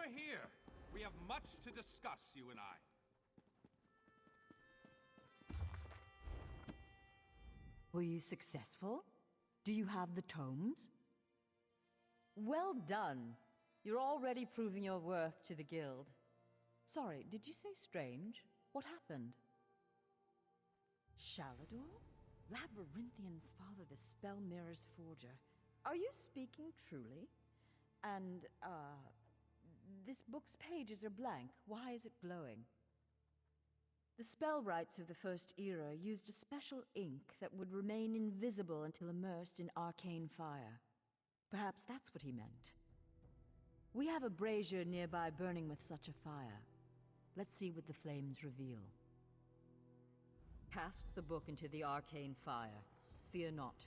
we're here. We have much to discuss, you and I. Were you successful? Do you have the tomes? Well done. You're already proving your worth to the guild. Sorry, did you say strange? What happened? Shalidor? Labyrinthian's father, the Spell Mirror's forger. Are you speaking truly? And, this book's pages are blank. Why is it glowing? The spell rites of the First Era used a special ink that would remain invisible until immersed in arcane fire. Perhaps that's what he meant. We have a brazier nearby burning with such a fire. Let's see what the flames reveal. Cast the book into the arcane fire. Fear not,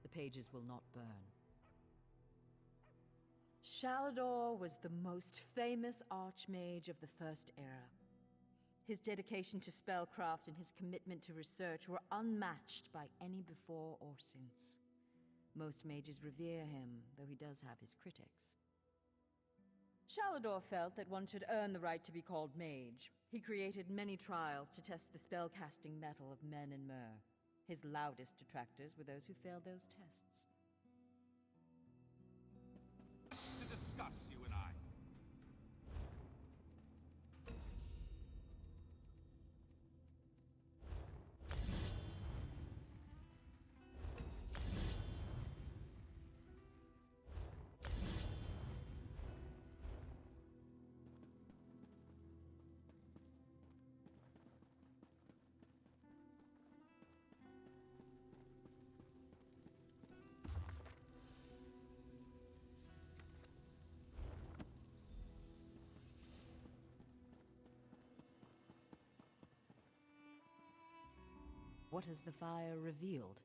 the pages will not burn. Shalidor was the most famous Arch-Mage of the First Era. His dedication to spellcraft and his commitment to research were unmatched by any before or since. Most mages revere him, though he does have his critics. Shalidor felt that one should earn the right to be called mage. He created many trials to test the spellcasting mettle of men and mer. His loudest detractors were those who failed those tests. To discuss, you and I. What has the fire revealed?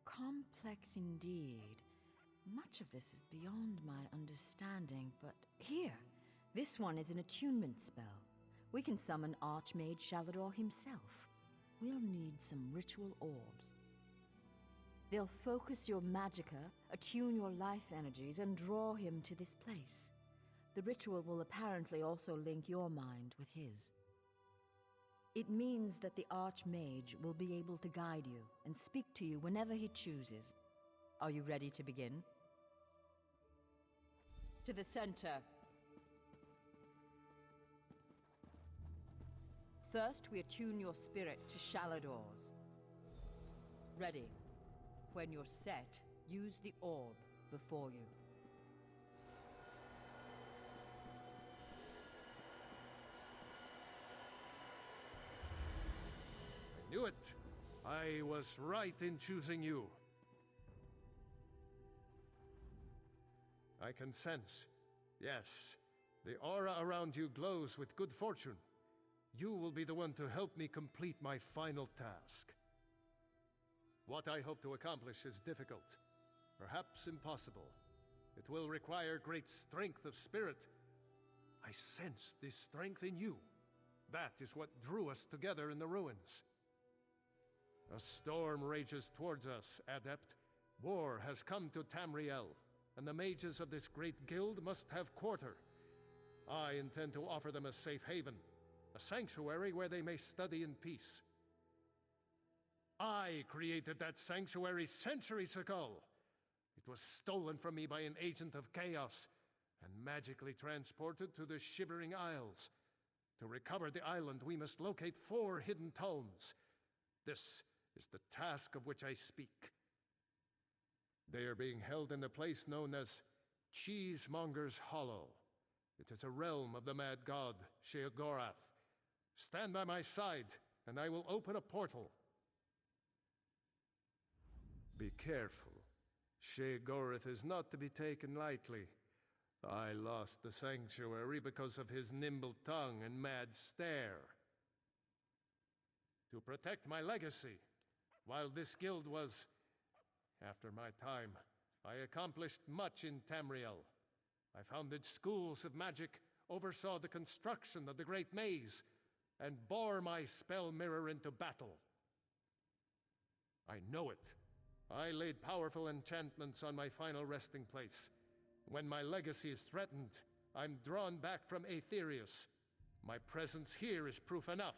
Complex indeed. Much of this is beyond my understanding, but here, this one is an attunement spell. We can summon Arch-Mage Shalidor himself. We'll need some ritual orbs. They'll focus your magicka, attune your life energies, and draw him to this place. The ritual will apparently also link your mind with his. It means that the Arch-Mage will be able to guide you and speak to you whenever he chooses. Are you ready to begin? To the center. First, we attune your spirit to Shalidor's. Ready. When you're set, use the orb before you. Knew it! I was right in choosing you. I can sense. Yes, the aura around you glows with good fortune. You will be the one to help me complete my final task. What I hope to accomplish is difficult, perhaps impossible. It will require great strength of spirit. I sense this strength in you. That is what drew us together in the ruins. A storm rages towards us, Adept. War has come to Tamriel, and the mages of this great guild must have quarter. I intend to offer them a safe haven, a sanctuary where they may study in peace. I created that sanctuary centuries ago. It was stolen from me by an agent of chaos, and magically transported to the Shivering Isles. To recover the island, we must locate 4 hidden tomes. This is the task of which I speak. They are being held in the place known as Cheesemonger's Hollow. It is a realm of the mad god, Sheogorath. Stand by my side, and I will open a portal. Be careful. Sheogorath is not to be taken lightly. I lost the sanctuary because of his nimble tongue and mad stare. To protect my legacy, while this guild was, after my time, I accomplished much in Tamriel. I founded schools of magic, oversaw the construction of the Great Maze, and bore my spell mirror into battle. I know it. I laid powerful enchantments on my final resting place. When my legacy is threatened, I'm drawn back from Aetherius. My presence here is proof enough.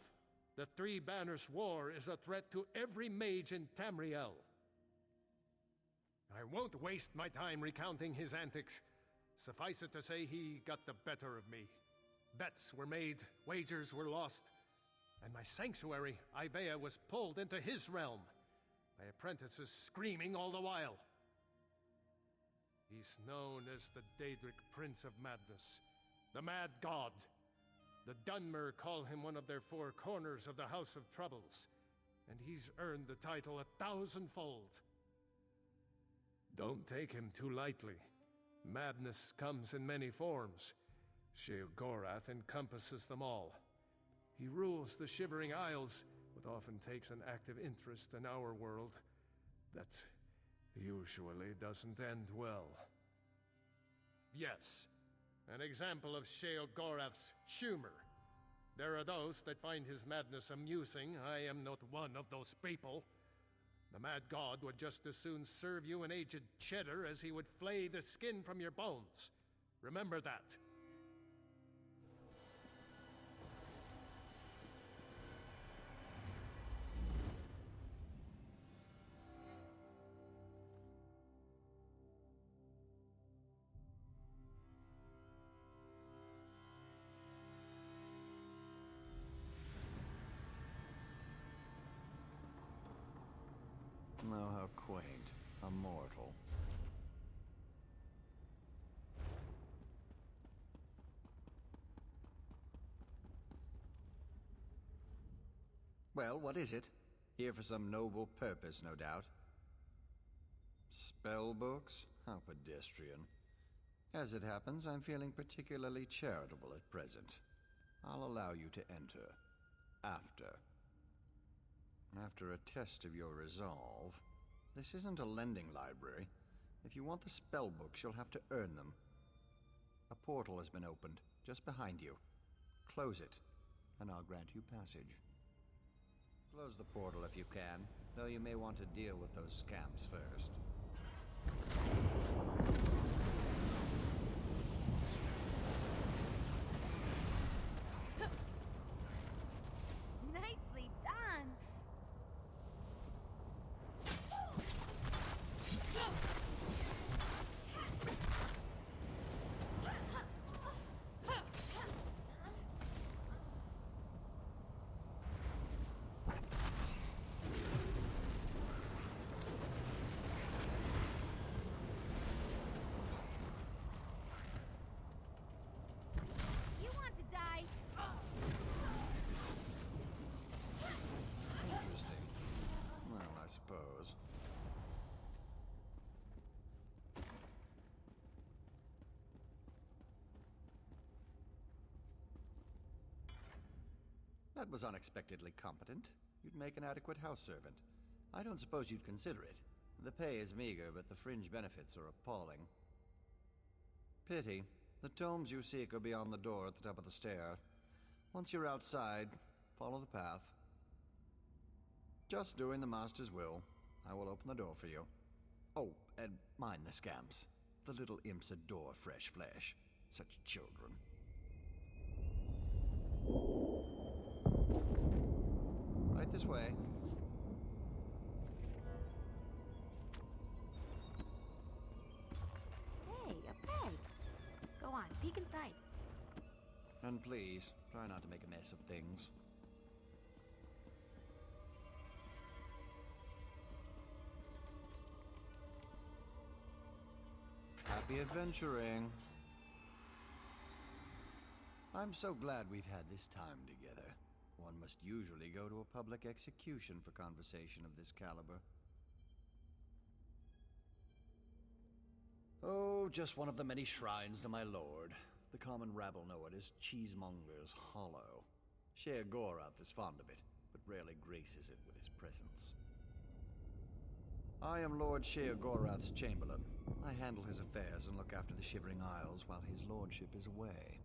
The Three Banners War is a threat to every mage in Tamriel. I won't waste my time recounting his antics. Suffice it to say, he got the better of me. Bets were made, wagers were lost, and my sanctuary, Ivea, was pulled into his realm. My apprentices screaming all the while. He's known as the Daedric Prince of Madness, the Mad God. The Dunmer call him one of their four corners of the House of Troubles, and he's earned the title 1,000-fold. Don't take him too lightly. Madness comes in many forms. Sheogorath encompasses them all. He rules the Shivering Isles, but often takes an active interest in our world. That usually doesn't end well. Yes, an example of Sheogorath's humor. There are those that find his madness amusing. I am not one of those people. The Mad God would just as soon serve you an aged cheddar as he would flay the skin from your bones. Remember that. Oh, how quaint. A mortal. Well, what is it? Here for some noble purpose, no doubt. Spell books? How pedestrian. As it happens, I'm feeling particularly charitable at present. I'll allow you to enter. After a test of your resolve. This isn't a lending library. If you want the spell books, you'll have to earn them. A portal has been opened, just behind you. Close it, and I'll grant you passage. Close the portal if you can, though you may want to deal with those scamps first. Nicely done! You want to die? Interesting. Well, I suppose. That was unexpectedly competent. You'd make an adequate house servant. I don't suppose you'd consider it. The pay is meager, but the fringe benefits are appalling. Pity. The tomes you seek are beyond the door at the top of the stair. Once you're outside, follow the path. Just doing the Master's will. I will open the door for you. Oh, and mind the scamps. The little imps adore fresh flesh. Such children. Right this way. Hey, a peg! Go on, peek inside. And please, try not to make a mess of things. Happy adventuring. I'm so glad we've had this time together. One must usually go to a public execution for conversation of this caliber. Oh, just one of the many shrines to my lord. The common rabble know it as Cheesemonger's Hollow. Sheogorath is fond of it, but rarely graces it with his presence. I am Lord Sheogorath's Chamberlain. I handle his affairs and look after the Shivering Isles while his lordship is away.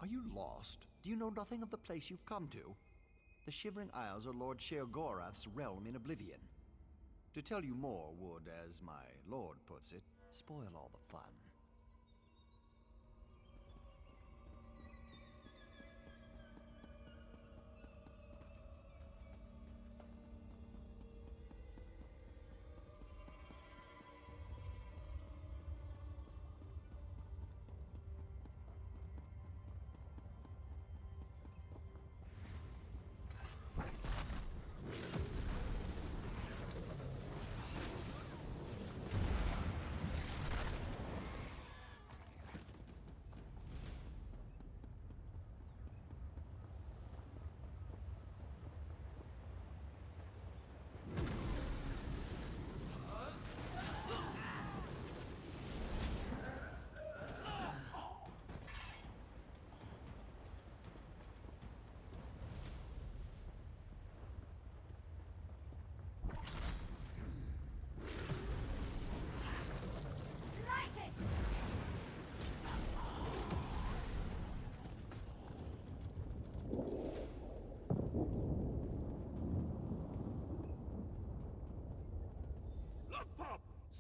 Are you lost? Do you know nothing of the place you've come to? The Shivering Isles are Lord Sheogorath's realm in oblivion. To tell you more would, as my lord puts it, spoil all the fun.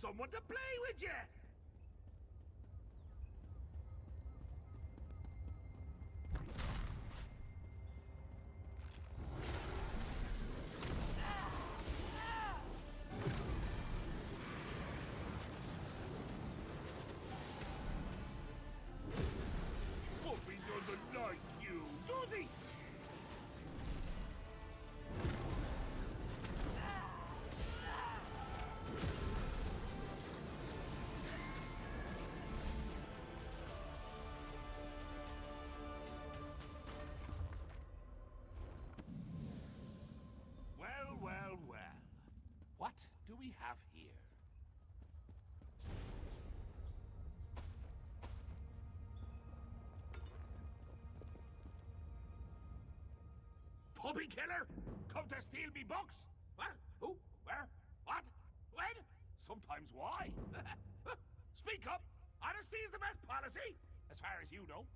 Someone to play with you! Puppy doesn't like you, does he? What do we have here? Puppy killer? Come to steal me books? What? Who? Where? What? When? Sometimes why? Speak up! Honesty is the best policy, as far as you know.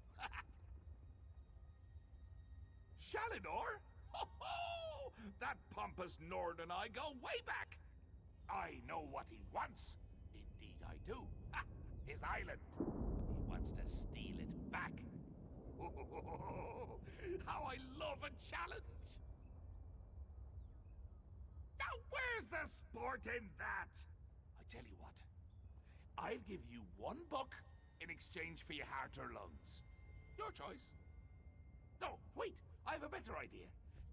Shalidor? Ho ho! That pompous Nord and I go way back. I know what he wants. Indeed I do. Ha! His island. He wants to steal it back. How I love a challenge! Now where's the sport in that? I tell you what. I'll give you one book in exchange for your heart or lungs. Your choice. No, wait. I have a better idea.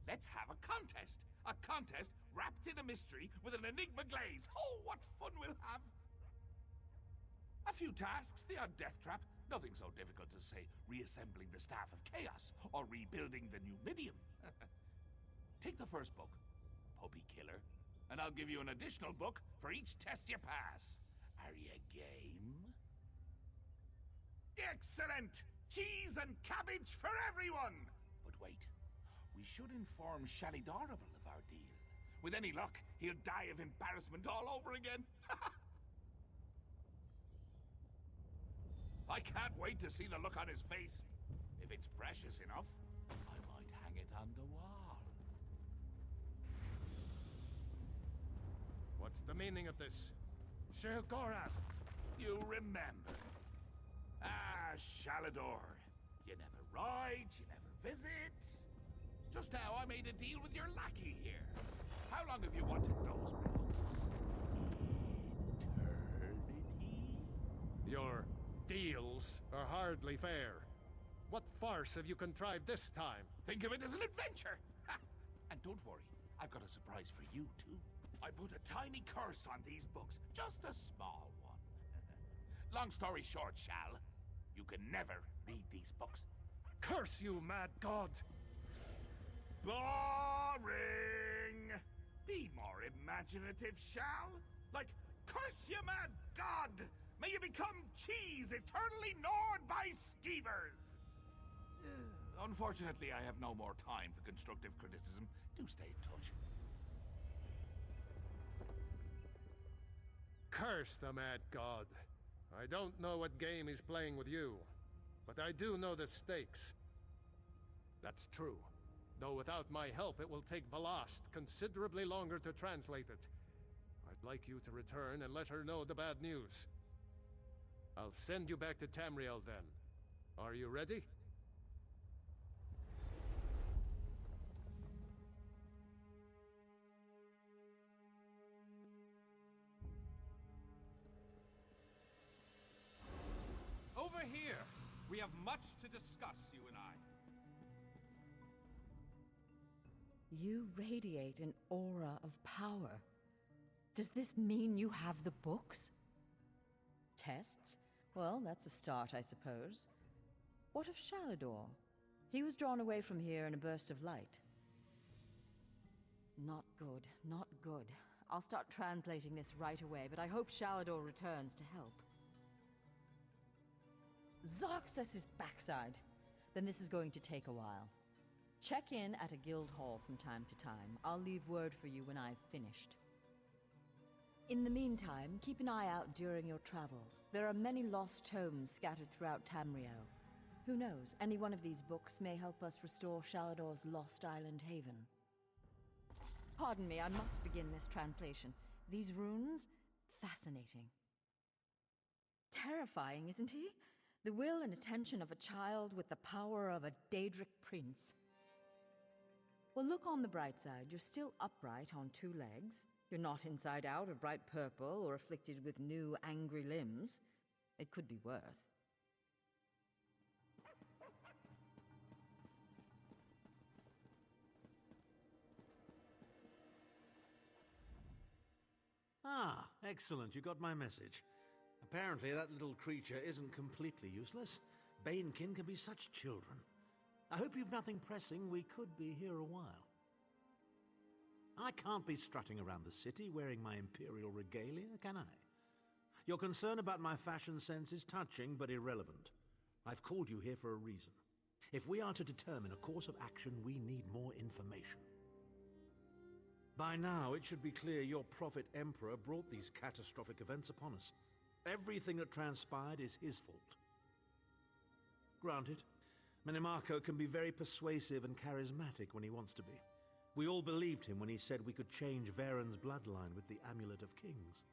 Let's have a contest. A contest wrapped in a mystery with an enigma glaze. Oh, what fun we'll have. A few tasks, the odd death trap. Nothing so difficult as, say, reassembling the Staff of Chaos or rebuilding the Numidium. Take the first book, Puppy Killer, and I'll give you an additional book for each test you pass. Are you game? Excellent! Cheese and cabbage for everyone! But wait, we should inform Shalidor of our deal. With any luck, he'll die of embarrassment all over again. I can't wait to see the look on his face. If it's precious enough, I might hang it on the wall. What's the meaning of this? Sheogorath! You remember. Ah, Shalidor. You never ride, you never visit. Just now I made a deal with your lackey here. How long have you wanted those books? Eternity? Your deals are hardly fair. What farce have you contrived this time? Think of it as an adventure! Ha! And don't worry, I've got a surprise for you, too. I put a tiny curse on these books, just a small one. Long story short, Shal, you can never read these books. Curse you, mad god! Boring! Be more imaginative, Shal. Like, curse you, mad god! May you become cheese eternally gnawed by skeevers! Unfortunately, I have no more time for constructive criticism. Do stay in touch. Curse the mad god. I don't know what game he's playing with you, but I do know the stakes. That's true. Though without my help, it will take Valaste considerably longer to translate it. I'd like you to return and let her know the bad news. I'll send you back to Tamriel then. Are you ready? Over here! We have much to discuss, you and I. You radiate an aura of power. Does this mean you have the books? Tests? Well, that's a start, I suppose. What of Shalidor? He was drawn away from here in a burst of light. Not good, not good. I'll start translating this right away, but I hope Shalidor returns to help. Zarxus' backside! Then this is going to take a while. Check in at a guild hall from time to time. I'll leave word for you when I've finished. In the meantime, keep an eye out during your travels. There are many lost tomes scattered throughout Tamriel. Who knows, any one of these books may help us restore Shalidor's lost island haven. Pardon me, I must begin this translation. These runes? Fascinating. Terrifying, isn't he? The will and attention of a child with the power of a Daedric prince. Well, look on the bright side. You're still upright on 2 legs. You're not inside out or bright purple or afflicted with new angry limbs. It could be worse. Ah, excellent. You got my message. Apparently that little creature isn't completely useless. Banekin can be such children. I hope you've nothing pressing. We could be here a while. I can't be strutting around the city wearing my imperial regalia, can I? Your concern about my fashion sense is touching but irrelevant. I've called you here for a reason. If we are to determine a course of action, we need more information. By now, it should be clear your prophet Emperor brought these catastrophic events upon us. Everything that transpired is his fault. Granted, Minimarco can be very persuasive and charismatic when he wants to be. We all believed him when he said we could change Varen's bloodline with the Amulet of Kings.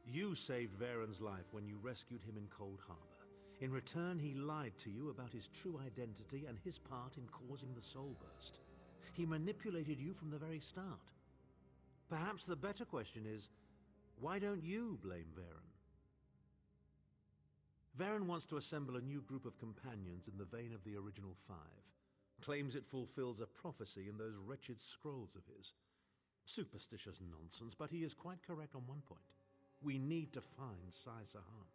You saved Varen's life when you rescued him in Cold Harbor. In return, he lied to you about his true identity and his part in causing the Soul Burst. He manipulated you from the very start. Perhaps the better question is, why don't you blame Varen? Varen wants to assemble a new group of companions in the vein of the original 5. Claims it fulfills a prophecy in those wretched scrolls of his. Superstitious nonsense, but he is quite correct on one point. We need to find Sai Sahan.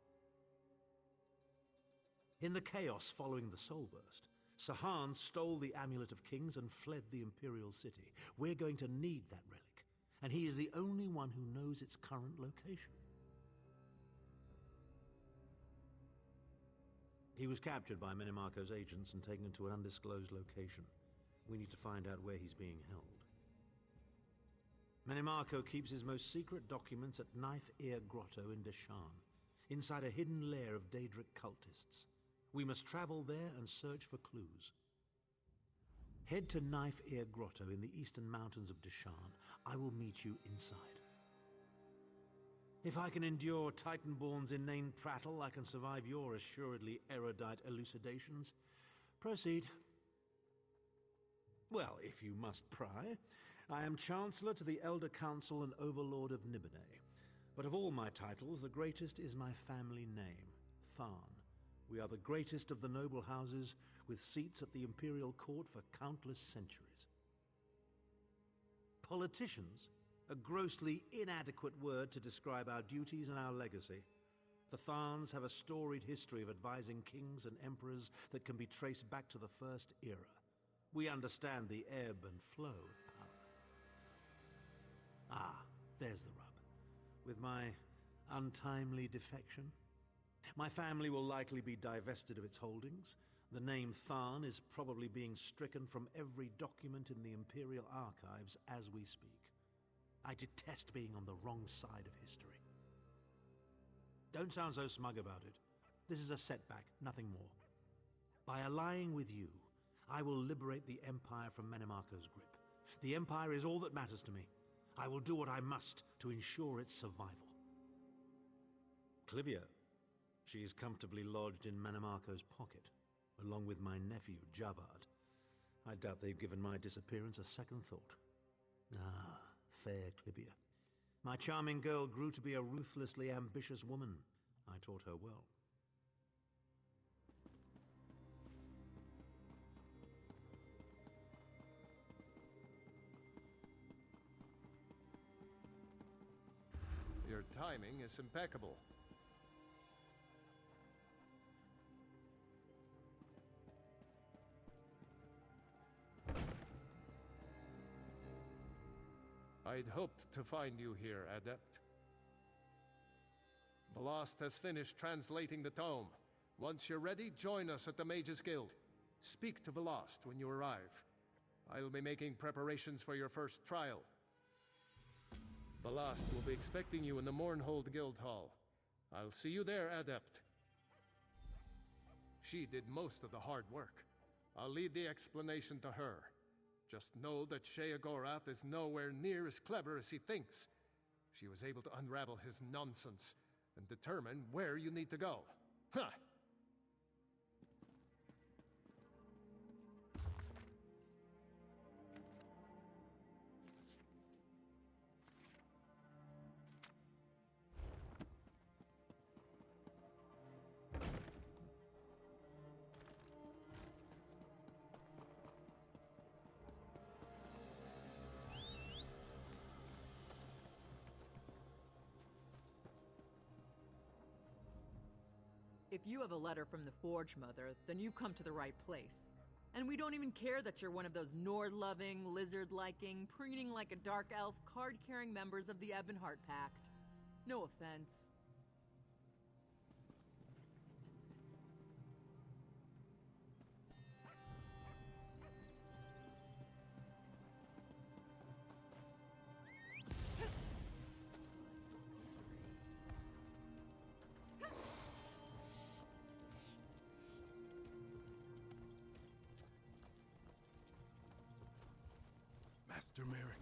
In the chaos following the Soul Burst, Sahan stole the Amulet of Kings and fled the Imperial City. We're going to need that relic, and he is the only one who knows its current location. He was captured by Minimarco's agents and taken to an undisclosed location. We need to find out where he's being held. Minimarco keeps his most secret documents at Ear Grotto in Deshaan, inside a hidden lair of Daedric cultists. We must travel there and search for clues. Head to Ear Grotto in the eastern mountains of Deshaan. I will meet you inside. If I can endure Titanborn's inane prattle, I can survive your assuredly erudite elucidations. Proceed. Well, if you must pry, I am Chancellor to the Elder Council and Overlord of Nibene. But of all my titles, the greatest is my family name, Tharn. We are the greatest of the noble houses, with seats at the Imperial Court for countless centuries. Politicians? A grossly inadequate word to describe our duties and our legacy. The Tharns have a storied history of advising kings and emperors that can be traced back to the First Era. We understand the ebb and flow of power. Ah, there's the rub. With my untimely defection, my family will likely be divested of its holdings. The name Tharn is probably being stricken from every document in the Imperial archives as we speak. I detest being on the wrong side of history. Don't sound so smug about it. This is a setback, nothing more. By allying with you, I will liberate the Empire from Minimarco's grip. The Empire is all that matters to me. I will do what I must to ensure its survival. Clivia. She's comfortably lodged in Manimarco's pocket, along with my nephew, Jabard. I doubt they've given my disappearance a second thought. Ah, fair Clivia. My charming girl grew to be a ruthlessly ambitious woman. I taught her well. Your timing is impeccable. I'd hoped to find you here, Adept. Valaste has finished translating the tome. Once you're ready, join us at the Mages Guild. Speak to Valaste when you arrive. I'll be making preparations for your first trial. Valaste will be expecting you in the Mournhold Guild Hall. I'll see you there, Adept. She did most of the hard work. I'll leave the explanation to her. Just know that Sheogorath is nowhere near as clever as he thinks. She was able to unravel his nonsense and determine where you need to go. Huh! If you have a letter from the Forge Mother, then you've come to the right place. And we don't even care that you're one of those Nord-loving, lizard-liking, preening like a dark elf, card-carrying members of the Ebonheart Pact. No offense. Master Merrick,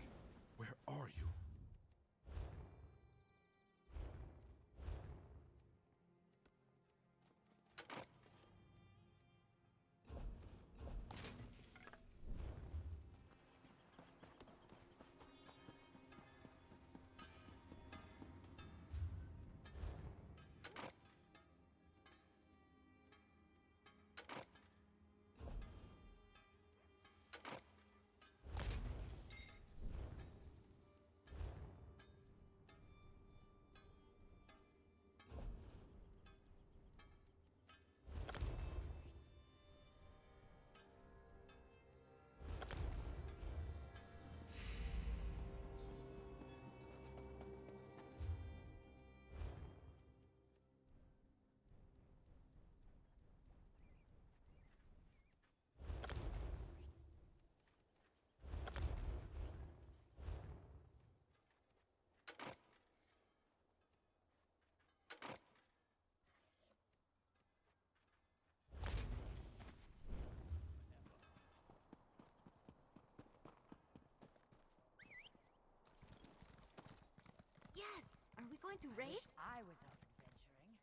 where are you? Yes! Are we going to race? I was up adventuring.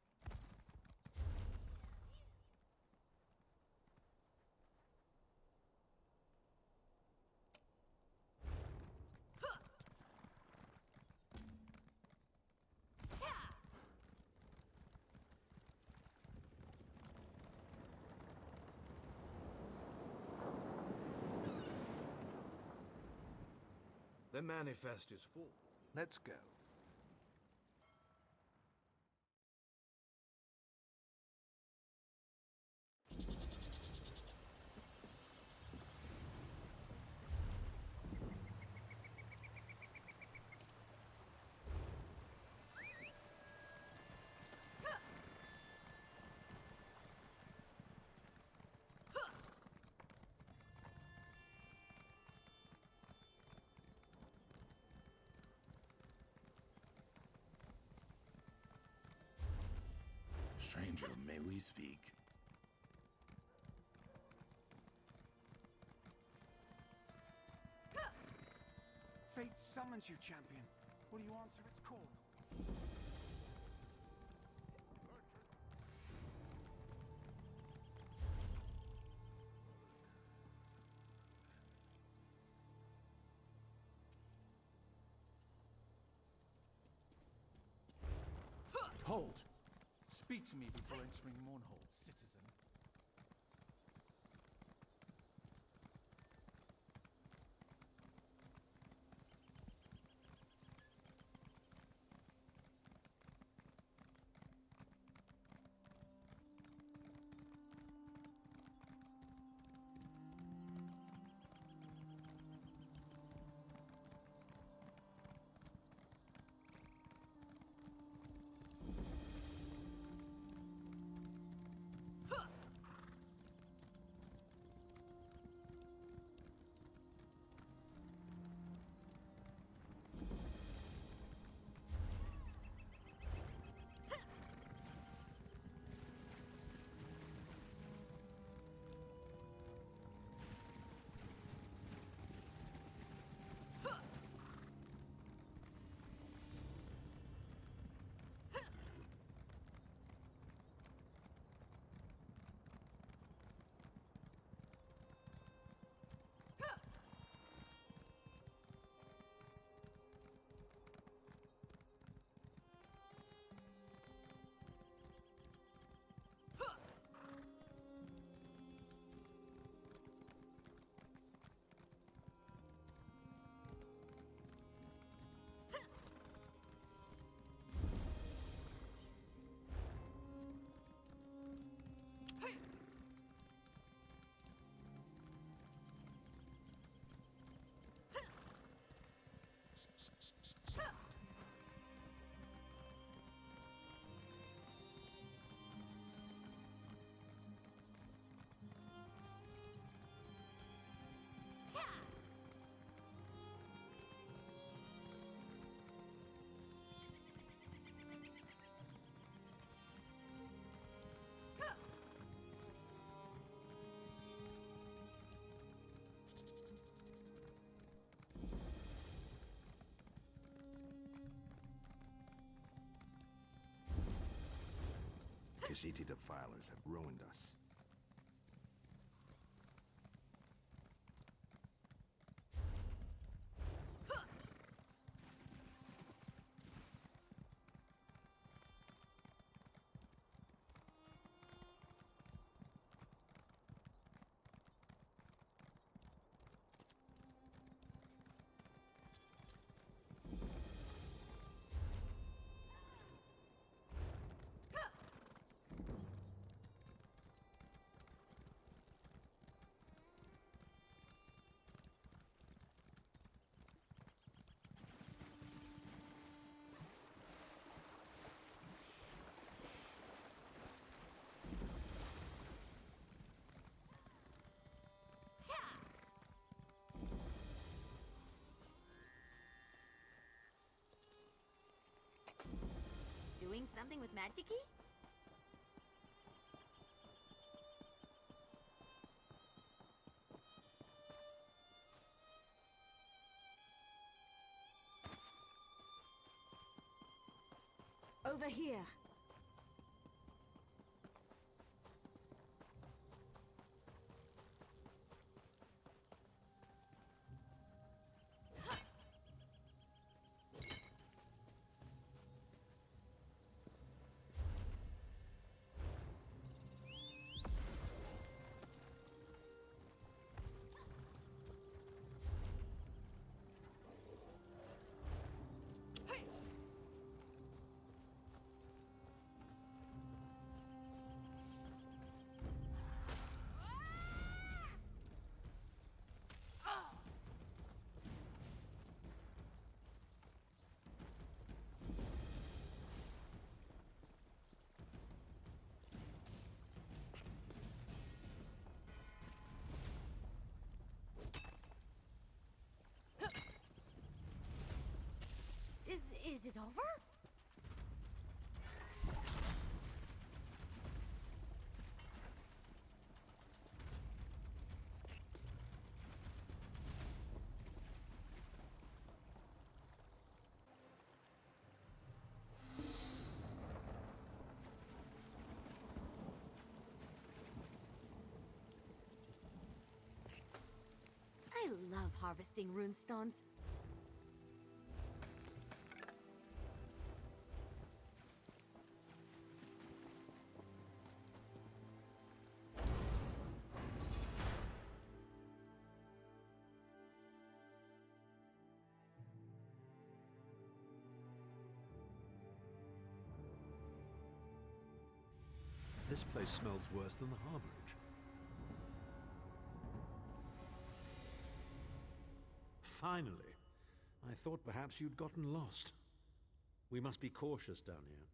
The manifest is full. Let's go. Stranger, may we speak? Fate summons you, champion. Will you answer its call? Mournhold! Speak to me before entering Mournhold, citizen. Khajiit defilers have ruined us. Doing something with magic-y? Over here. Is it over? I love harvesting runestones. This place smells worse than the harborage. Finally. I thought perhaps you'd gotten lost. We must be cautious down here.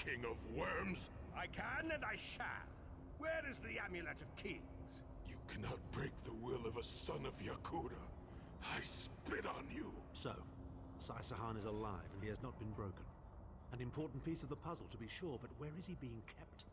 King of Worms? I can and I shall. Where is the Amulet of Kings? You cannot break the will of a son of Yakuda. I spit on you. So, Deshaan is alive and he has not been broken. An important piece of the puzzle to be sure, but where is he being kept?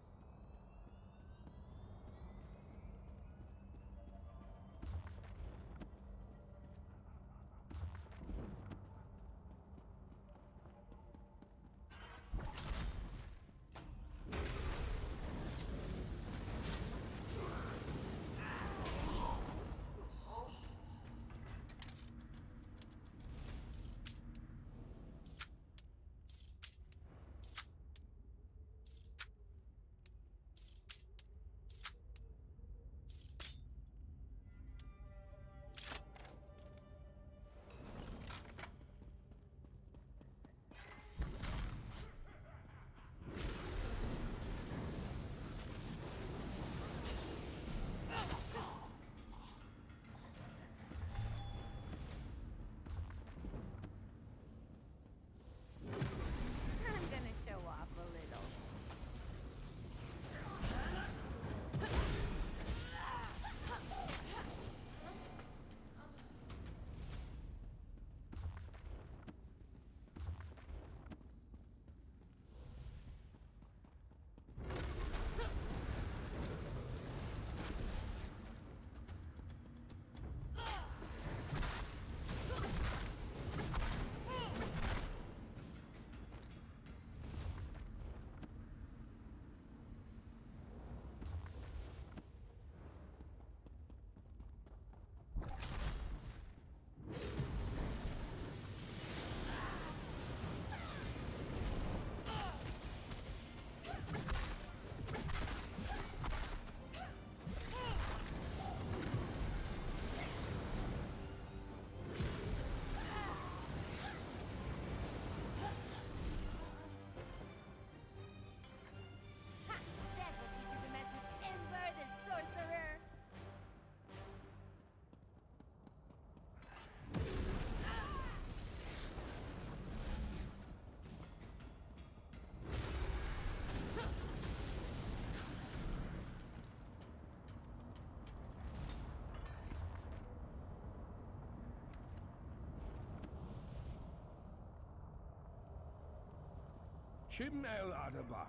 Chim-el Adabal,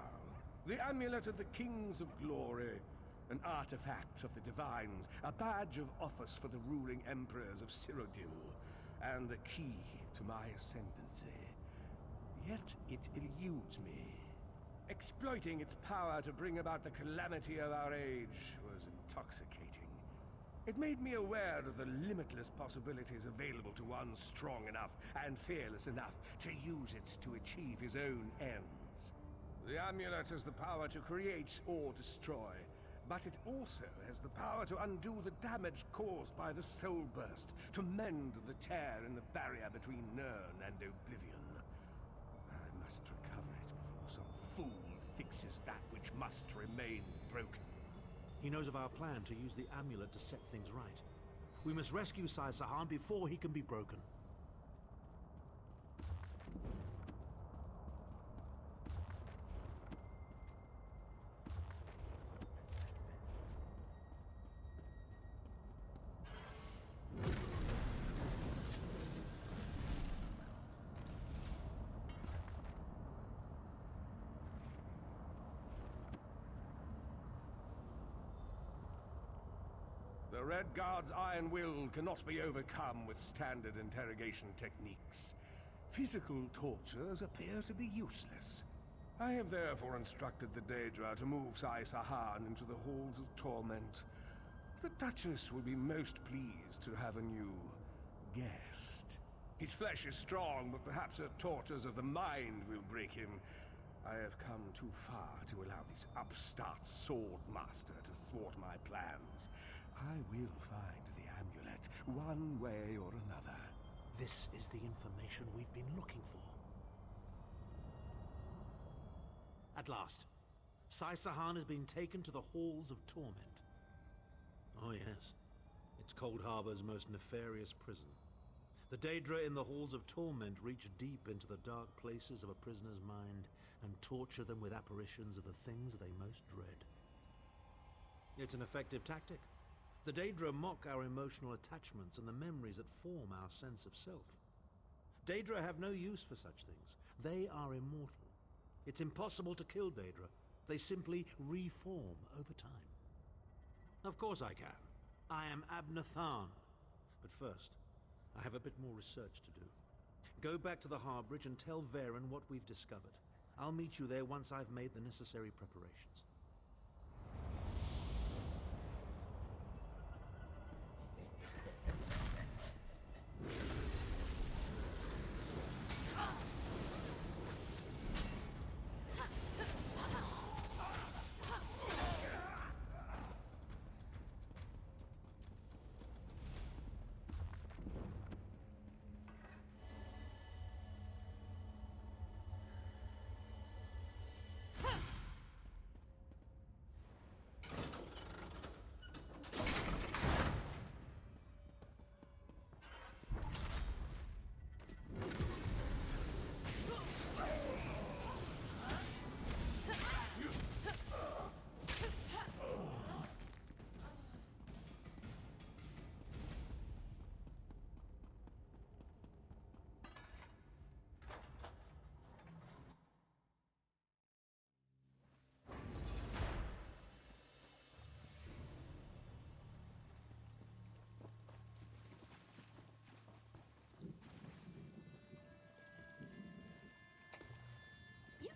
the Amulet of the Kings of Glory, an artifact of the Divines, a badge of office for the ruling emperors of Cyrodiil, and the key to my ascendancy. Yet it eludes me. Exploiting its power to bring about the calamity of our age was intoxicating. It made me aware of the limitless possibilities available to one strong enough and fearless enough to use it to achieve his own ends. The amulet has the power to create or destroy, but it also has the power to undo the damage caused by the Soul Burst, to mend the tear in the barrier between Nirn and Oblivion. I must recover it before some fool fixes that which must remain broken. He knows of our plan to use the amulet to set things right. We must rescue Sahan before he can be broken. The Redguard's iron will cannot be overcome with standard interrogation techniques. Physical tortures appear to be useless. I have therefore instructed the Daedra to move Sahan into the halls of torment. The Duchess will be most pleased to have a new guest. His flesh is strong, but perhaps her tortures of the mind will break him. I have come too far to allow this upstart sword master to thwart my plans. I will find the amulet, one way or another. This is the information we've been looking for. At last, Sahan has been taken to the Halls of Torment. Oh yes, it's Cold Harbor's most nefarious prison. The Daedra in the Halls of Torment reach deep into the dark places of a prisoner's mind and torture them with apparitions of the things they most dread. It's an effective tactic. The Daedra mock our emotional attachments and the memories that form our sense of self. Daedra have no use for such things. They are immortal. It's impossible to kill Daedra. They simply reform over time. Of course I can. I am Abnur Tharn. But first, I have a bit more research to do. Go back to the Harbridge and tell Varen what we've discovered. I'll meet you there once I've made the necessary preparations.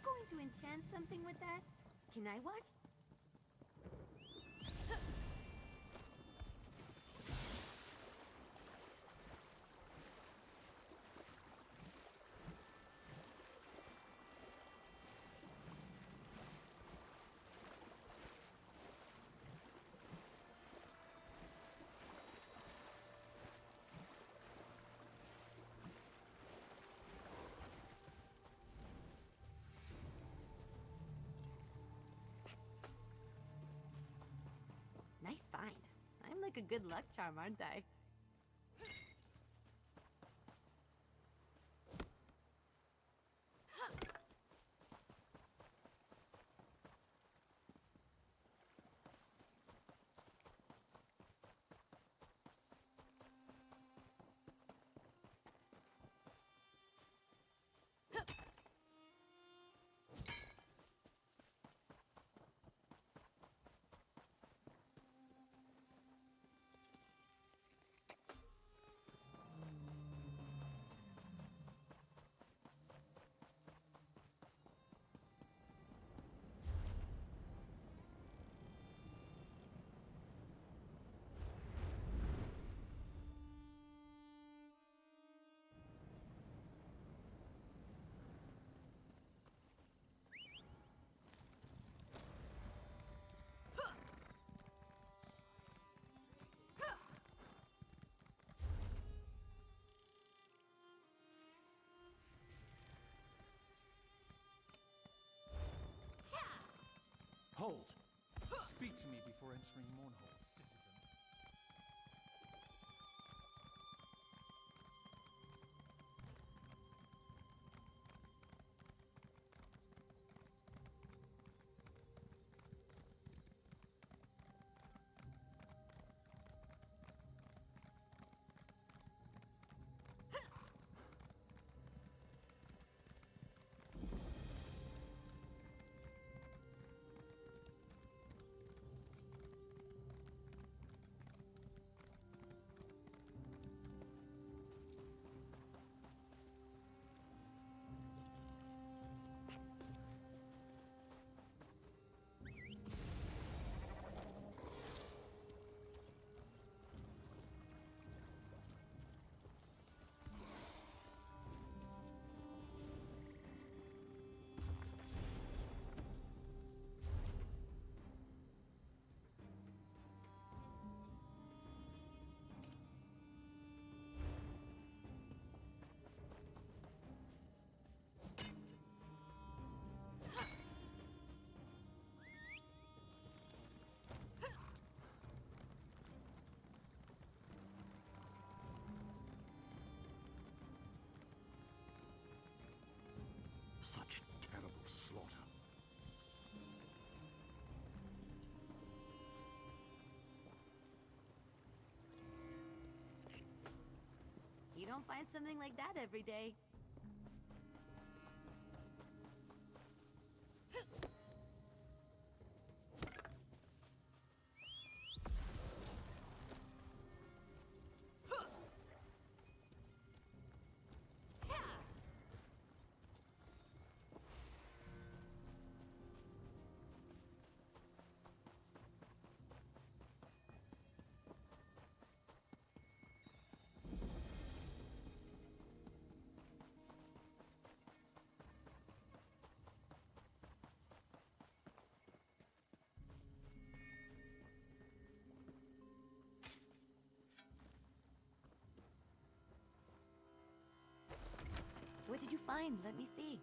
Going to enchant something with that? Can I watch? Nice find. I'm like a good luck charm, aren't I? Hold! Speak to me before entering Mournhold, citizen. Such terrible slaughter. You don't find something like that every day. What did you find? Let me see.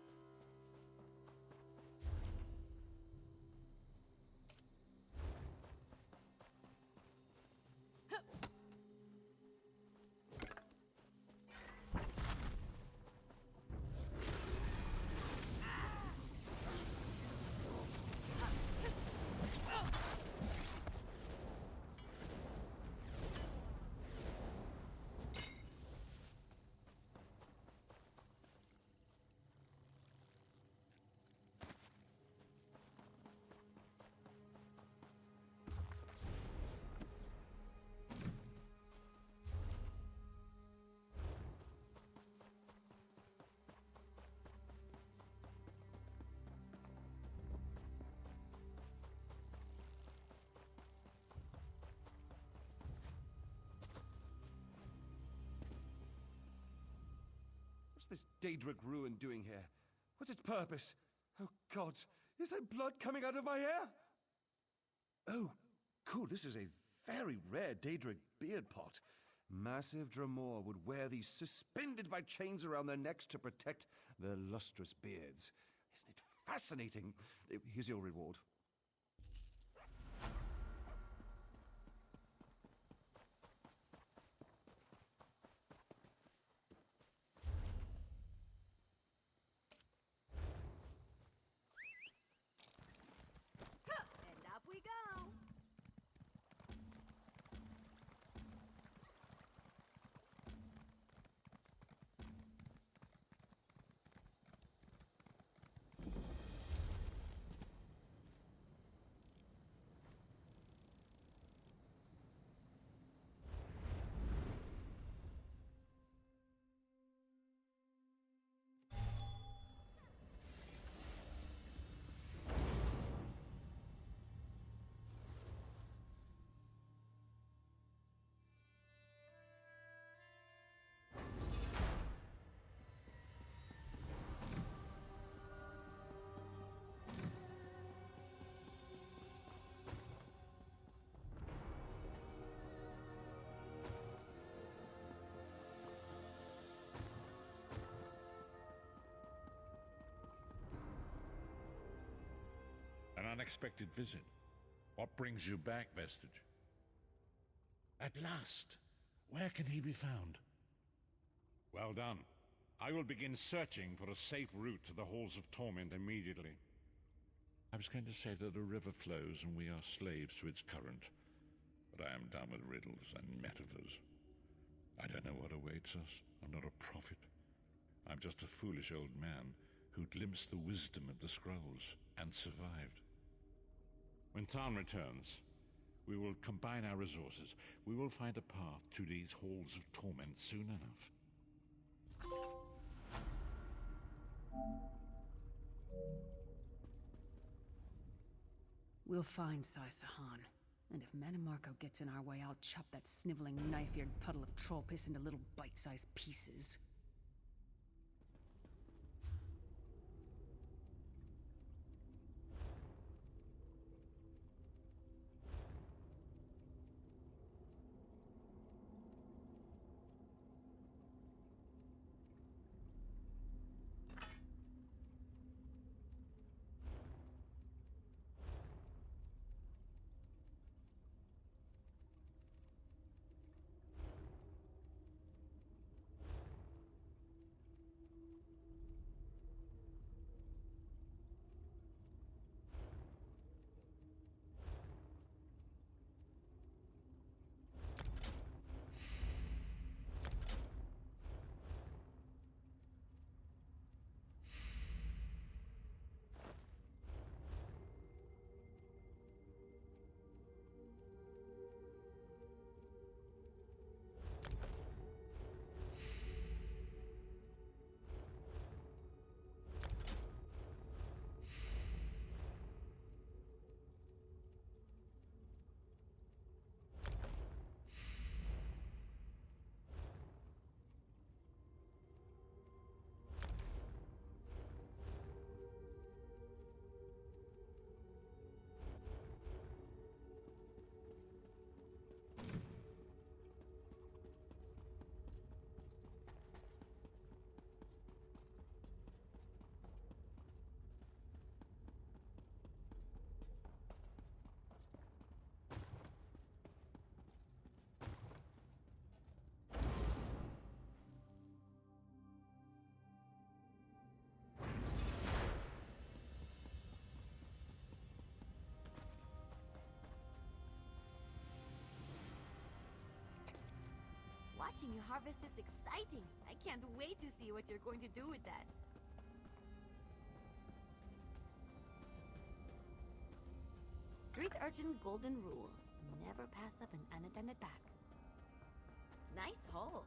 What's this Daedric ruin doing here? What's its purpose? Oh God, is there blood coming out of my hair? Oh, cool, this is a very rare Daedric beard pot. Massive Dremor would wear these suspended by chains around their necks to protect their lustrous beards. Isn't it fascinating? Here's your reward. And up we go. unexpected visit. What brings you back, Vestige? At last! Where can he be found? Well done. I will begin searching for a safe route to the Halls of Torment immediately. I was going to say that a river flows and we are slaves to its current, but I am done with riddles and metaphors. I don't know what awaits us. I'm not a prophet. I'm just a foolish old man who glimpsed the wisdom of the scrolls and survived. When Tharn returns, we will combine our resources. We will find a path to these Halls of Torment soon enough. We'll find Sai-Sahan. And if Mannimarco gets in our way, I'll chop that sniveling, knife-eared puddle of troll piss into little bite-sized pieces. Watching you harvest is exciting. I can't wait to see what you're going to do with that. Street Urchin Golden Rule. Never pass up an unattended pack. Nice hole.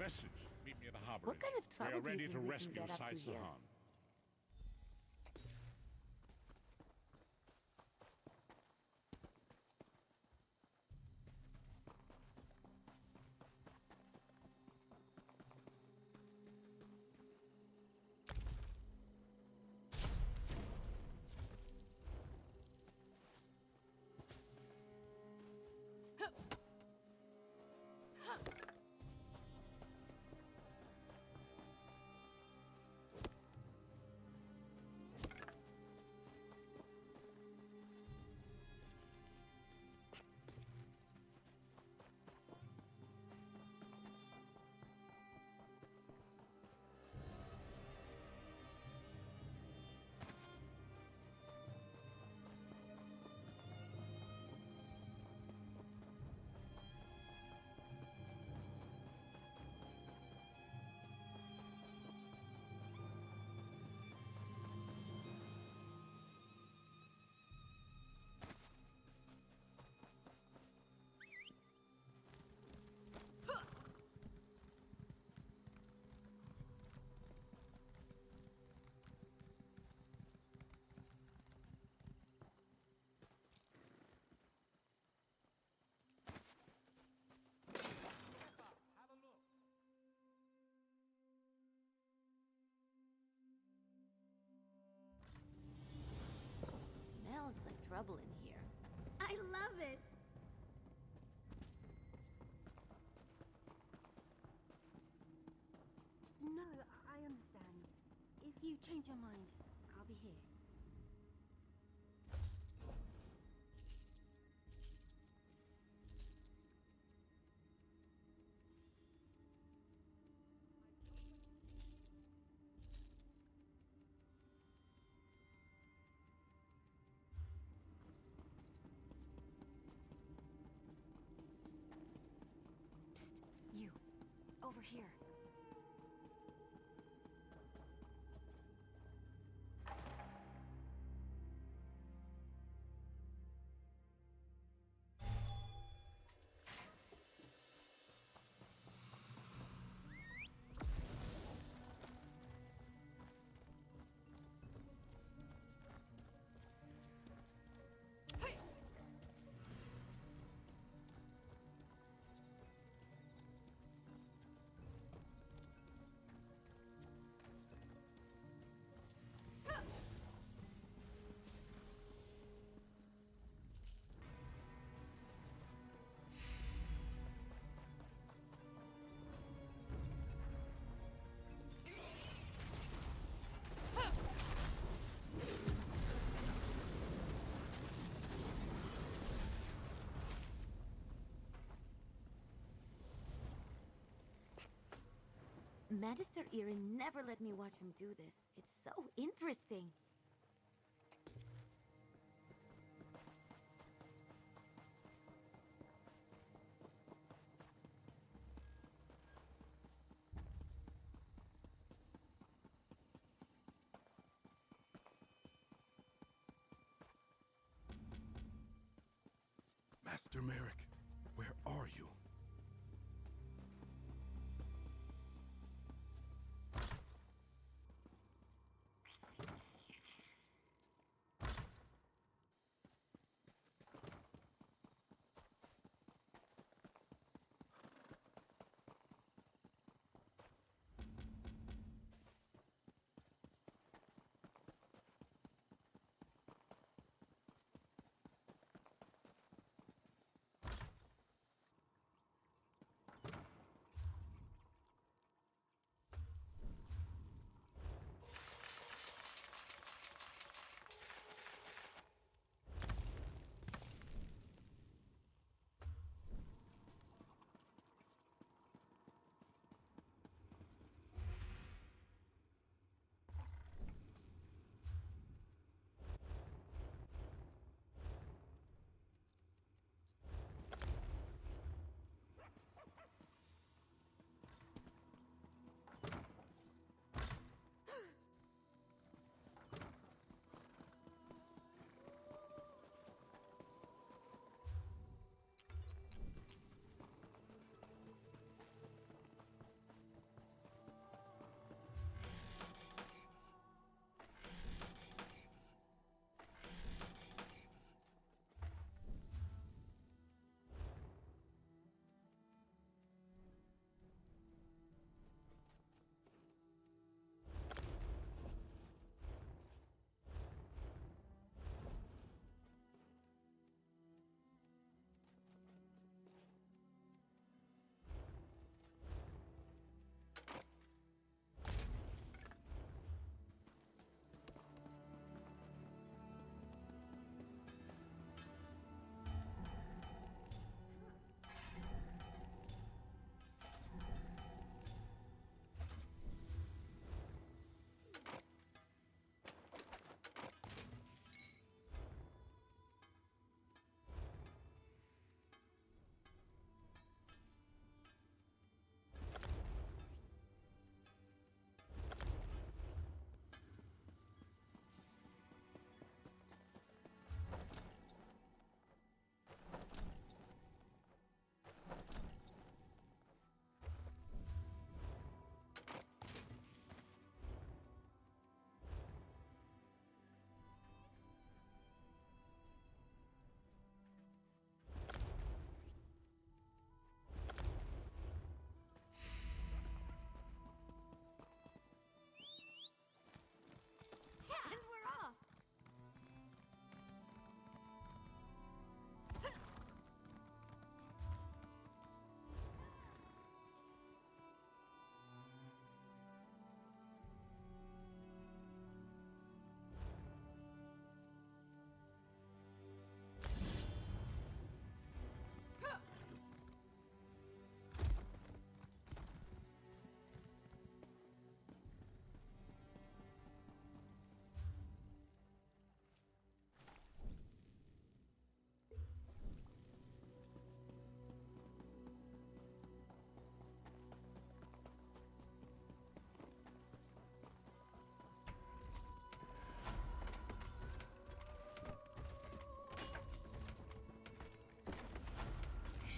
Vestige, meet me at the harbor. What kind of trouble we are do you ready think to we can rescue get up to here? Sai-Sahan. trouble in here. I love it! No, I understand. If you change your mind, I'll be here. Psst, you. Over here. Magister Irin never let me watch him do this. It's so interesting. Master Merrick, where are you?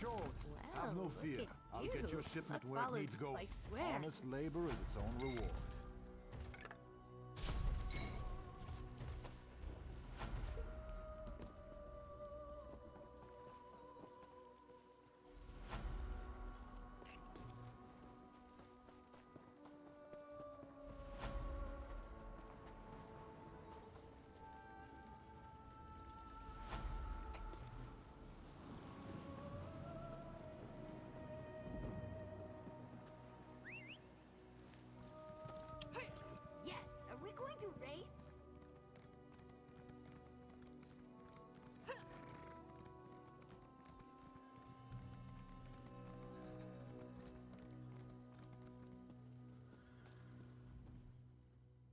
showed. Have no Well, fear. look at I'll get you. your shipment Luck where it follows needs you, go. I swear. Honest labor is its own reward. Yes, are we going to race?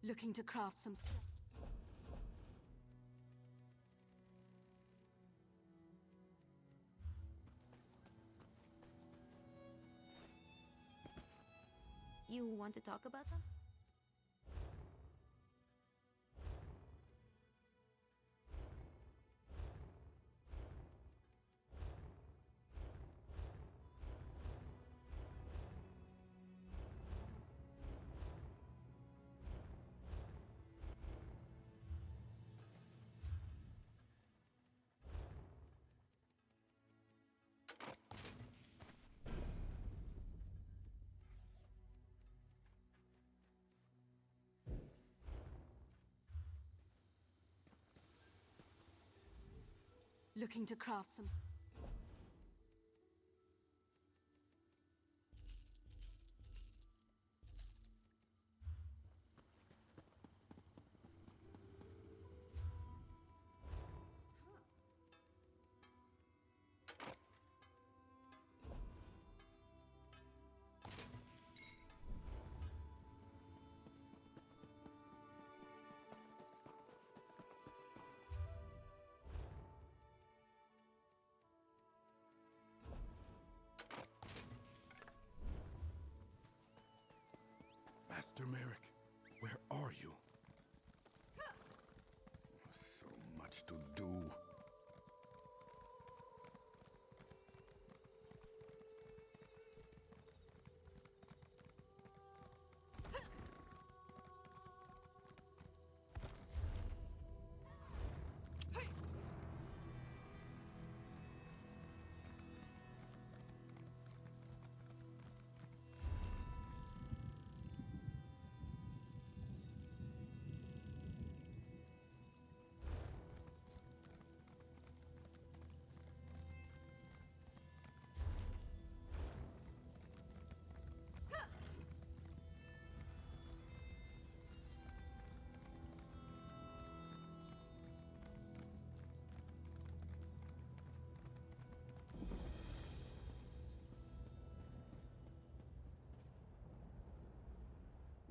Looking to craft some stuff. You want to talk about them? Looking to craft some... Master Merrick, where are you? So much to do.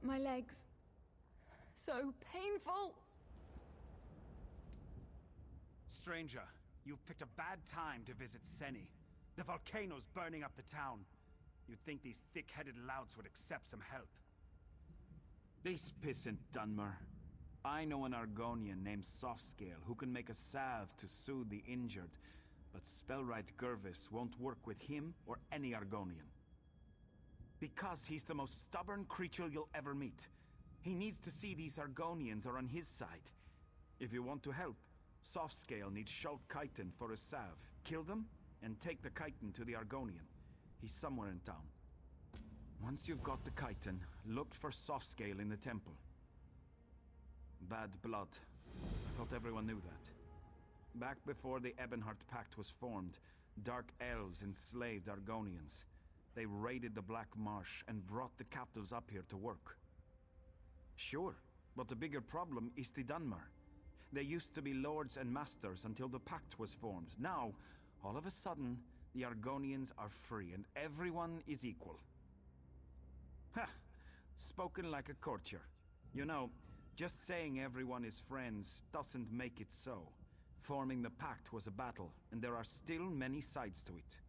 My legs. So painful. Stranger, you've picked a bad time to visit Seni. The volcano's burning up the town. You'd think these thick-headed louts would accept some help. This pissant Dunmer. I know an Argonian named Softscale who can make a salve to soothe the injured, but Spellwright Gervis won't work with him or any Argonian. Because he's the most stubborn creature you'll ever meet. He needs to see these Argonians are on his side. If you want to help, Softscale needs Shulk Chiton for a salve. Kill them, and take the Chiton to the Argonian. He's somewhere in town. Once you've got the Chiton, look for Softscale in the temple. Bad blood. I thought everyone knew that. Back before the Ebonheart Pact was formed, Dark Elves enslaved Argonians. They raided the Black Marsh and brought the captives up here to work. Sure, but the bigger problem is the Dunmer. They used to be lords and masters until the pact was formed. Now, all of a sudden, the Argonians are free and everyone is equal. Ha! Spoken like a courtier. You know, just saying everyone is friends doesn't make it so. Forming the pact was a battle, and there are still many sides to it.